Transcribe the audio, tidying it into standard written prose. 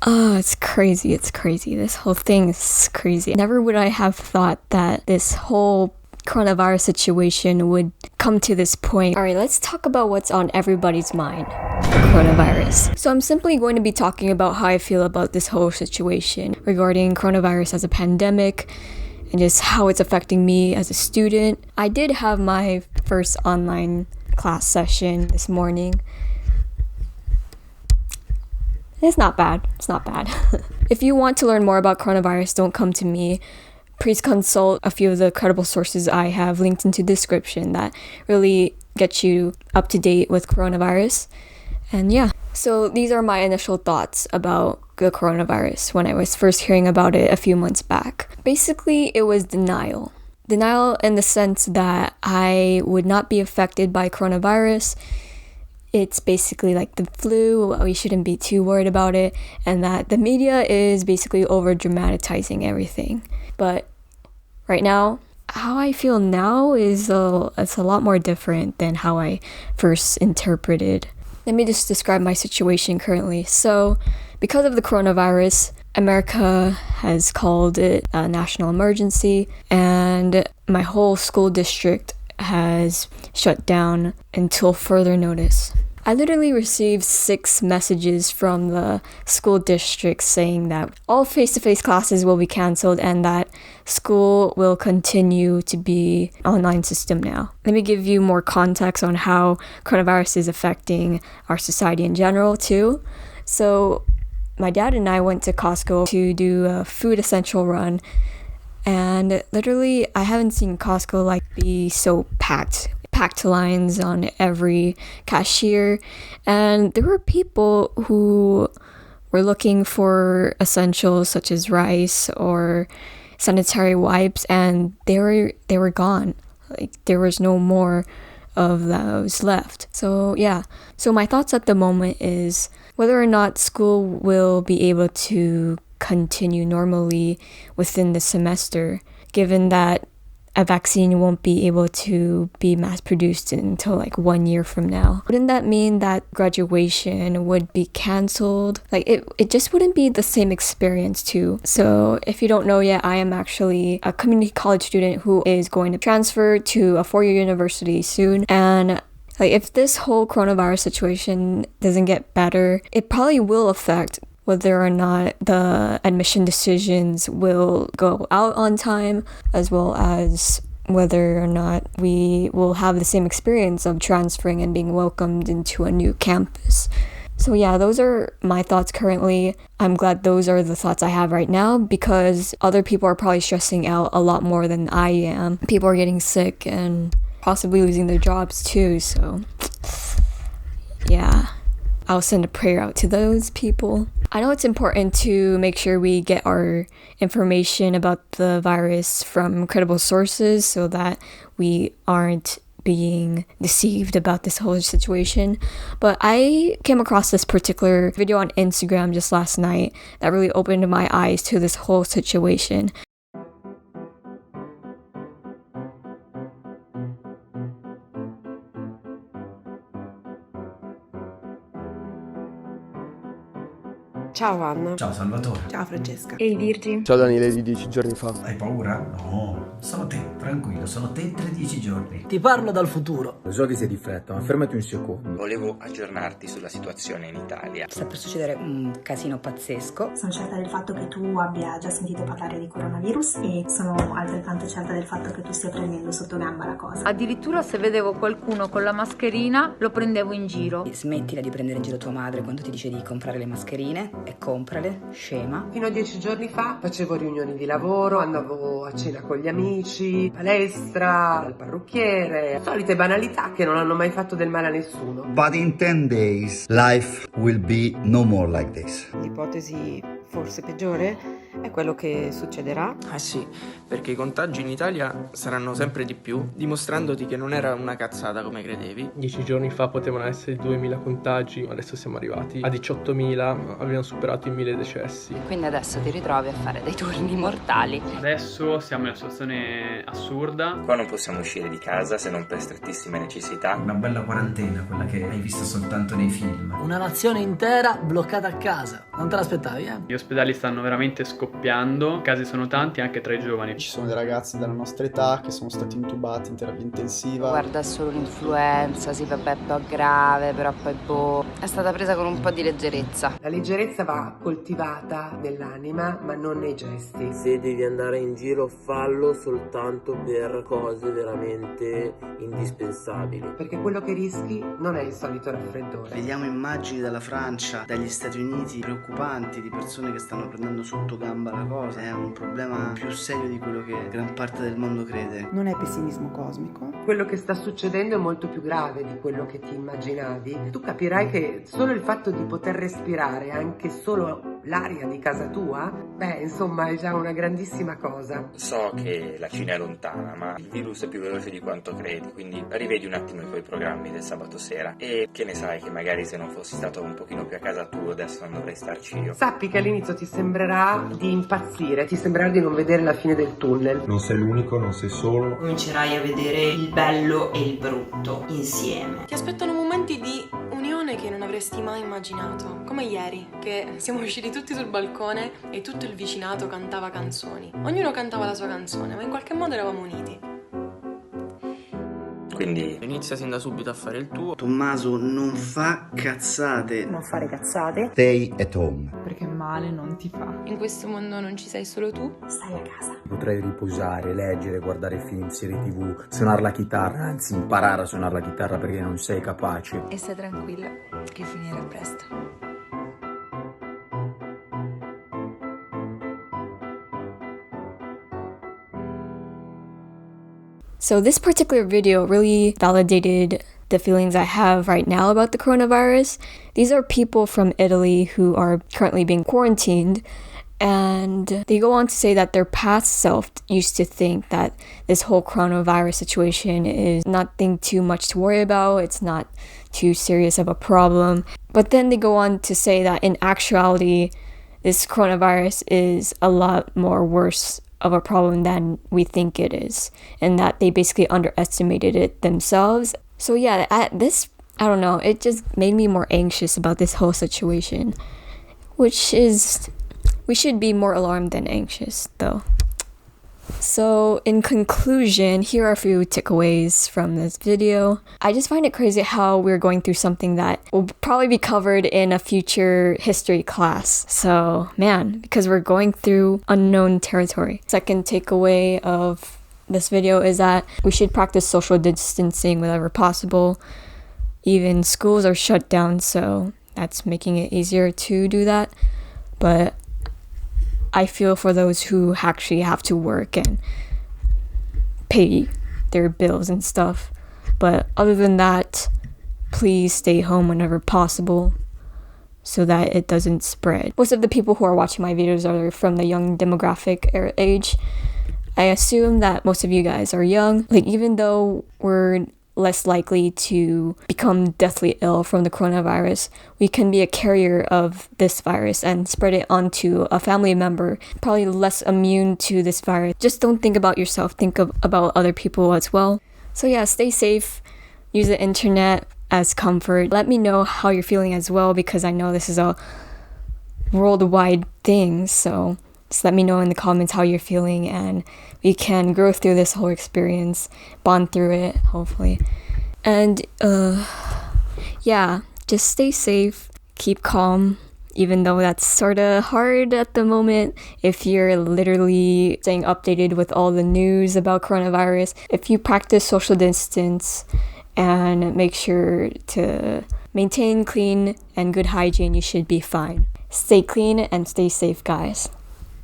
Oh, it's crazy. It's crazy. This whole thing is crazy. Never would I have thought that this whole coronavirus situation would come to this point. All right, let's talk about what's on everybody's mind. The coronavirus. So I'm simply going to be talking about how I feel about this whole situation regarding coronavirus as a pandemic and just how it's affecting me as a student. I did have my first online class session this morning. It's not bad. It's not bad. If you want to learn more about coronavirus, don't come to me. Please consult a few of the credible sources I have linked into the description that really get you up to date with coronavirus. And yeah, so these are my initial thoughts about the coronavirus when I was first hearing about it a few months back. Basically, it was denial. Denial in the sense that I would not be affected by coronavirus. It's basically like the flu, we shouldn't be too worried about it, and that the media is basically over dramatizing everything. But right now, how I feel now is it's a lot more different than how I first interpreted. Let me just describe my situation currently. So, because of the coronavirus, America has called it a national emergency, and my whole school district has shut down until further notice. I literally received 6 messages from the school district saying that all face-to-face classes will be canceled and that school will continue to be online system now. Let me give you more context on how coronavirus is affecting our society in general too. So my dad and I went to Costco to do a food essential run, and literally I haven't seen Costco be so packed lines on every cashier, and there were people who were looking for essentials such as rice or sanitary wipes, and they were gone. There was no more of those left. So yeah, so my thoughts at the moment is whether or not school will be able to continue normally within the semester, given that a vaccine won't be able to be mass produced until 1 year from now. Wouldn't that mean that graduation would be canceled? It just wouldn't be the same experience too. So if you don't know yet, I am actually a community college student who is going to transfer to a 4-year university soon. And if this whole coronavirus situation doesn't get better, it probably will affect whether or not the admission decisions will go out on time, as well as whether or not we will have the same experience of transferring and being welcomed into a new campus. So yeah, those are my thoughts currently. I'm glad those are the thoughts I have right now, because other people are probably stressing out a lot more than I am. People are getting sick and possibly losing their jobs too, so yeah. I'll send a prayer out to those people. I know it's important to make sure we get our information about the virus from credible sources so that we aren't being deceived about this whole situation. But I came across this particular video on Instagram just last night that really opened my eyes to this whole situation. Ciao Anna. Ciao Salvatore. Ciao Francesca. Ehi Virgi. Ciao Daniele di 10 giorni fa. Hai paura? No, sono te, tranquillo, sono te 13 giorni. Ti parlo dal futuro. Lo so che sei di fretta, ma fermati un secondo. Volevo aggiornarti sulla situazione in Italia. Sta per succedere un casino pazzesco. Sono certa del fatto che tu abbia già sentito parlare di coronavirus e sono altrettanto certa del fatto che tu stia prendendo sotto gamba la cosa. Addirittura se vedevo qualcuno con la mascherina lo prendevo in giro. Smettila di prendere in giro tua madre quando ti dice di comprare le mascherine e comprale, scema. Fino a 10 giorni fa facevo riunioni di lavoro, andavo a cena con gli amici, palestra, al parrucchiere, solite banalità che non hanno mai fatto del male a nessuno. But in 10 days, life will be no more like this. L'ipotesi forse peggiore È quello che succederà? Eh sì, perché i contagi in Italia saranno sempre di più, dimostrandoti che non era una cazzata come credevi. 10 giorni fa potevano essere 2.000 contagi, adesso siamo arrivati a 18.000, abbiamo superato i 1.000 decessi. Quindi adesso ti ritrovi a fare dei turni mortali. Adesso siamo in una situazione assurda. Qua non possiamo uscire di casa se non per strettissime necessità. Una bella quarantena, quella che hai visto soltanto nei film. Una nazione intera bloccata a casa. Non te l'aspettavi, eh? Gli ospedali stanno veramente scoppiando, i casi sono tanti anche tra i giovani. Ci sono dei ragazzi della nostra età che sono stati intubati in terapia intensiva. Guarda, è solo l'influenza, sì vabbè, è un po' grave, però poi è stata presa con un po' di leggerezza. La leggerezza va coltivata nell'anima, ma non nei gesti. Se devi andare in giro, fallo soltanto per cose veramente indispensabili. Perché quello che rischi non è il solito raffreddore. Vediamo immagini dalla Francia, dagli Stati Uniti, preoccupanti, di persone che stanno prendendo sotto gamba la cosa. È un problema più serio di quello che gran parte del mondo crede. Non è pessimismo cosmico. Quello che sta succedendo è molto più grave di quello che ti immaginavi. Tu capirai che solo il fatto di poter respirare anche solo l'aria di casa tua, insomma, è già una grandissima cosa. So che la Cina è lontana, ma il virus è più veloce di quanto credi, quindi rivedi un attimo i tuoi programmi del sabato sera. E che ne sai che magari se non fossi stato un pochino più a casa tu adesso non dovrei starci io. Sappi che all'inizio ti sembrerà di impazzire, ti sembrerà di non vedere la fine del tunnel. Non sei l'unico, non sei solo. Comincerai a vedere il bello e il brutto insieme. Ti aspettano momenti di unione che non avresti mai immaginato. Come ieri, che siamo usciti tutti sul balcone e tutto il vicinato cantava canzoni. Ognuno cantava la sua canzone, ma in qualche modo eravamo uniti. Quindi inizia sin da subito a fare il tuo. Tommaso, non fa cazzate. Non fare cazzate. Stay at home. Perché male non ti fa. In questo mondo non ci sei solo tu. Stai a casa. Potrei riposare, leggere, guardare film, serie TV, suonare la chitarra, anzi imparare a suonare la chitarra perché non sei capace. E stai tranquilla che finirà presto. So this particular video really validated the feelings I have right now about the coronavirus. These are people from Italy who are currently being quarantined, and they go on to say that their past self used to think that this whole coronavirus situation is nothing too much to worry about, it's not too serious of a problem. But then they go on to say that in actuality, this coronavirus is a lot more worse of a problem than we think it is, and that they basically underestimated it themselves. So yeah, I don't know, it just made me more anxious about this whole situation, which is, we should be more alarmed than anxious though. So in conclusion, here are a few takeaways from this video. I just find it crazy how we're going through something that will probably be covered in a future history class. So man, because we're going through unknown territory. Second takeaway of this video is that we should practice social distancing whenever possible. Even schools are shut down, so that's making it easier to do that. But I feel for those who actually have to work and pay their bills and stuff. But other than that, please stay home whenever possible so that it doesn't spread. Most of the people who are watching my videos are from the young demographic age. I assume that most of you guys are young. Like, even though we're less likely to become deathly ill from the coronavirus, we can be a carrier of this virus and spread it onto a family member, probably less immune to this virus. Just don't think about yourself, think about other people as well. So yeah, stay safe, use the internet as comfort. Let me know how you're feeling as well, because I know this is a worldwide thing, so just let me know in the comments how you're feeling, and we can grow through this whole experience, bond through it, hopefully. And yeah, just stay safe, keep calm, even though that's sort of hard at the moment if you're literally staying updated with all the news about coronavirus. If you practice social distance and make sure to maintain clean and good hygiene, you should be fine. Stay clean and stay safe, guys.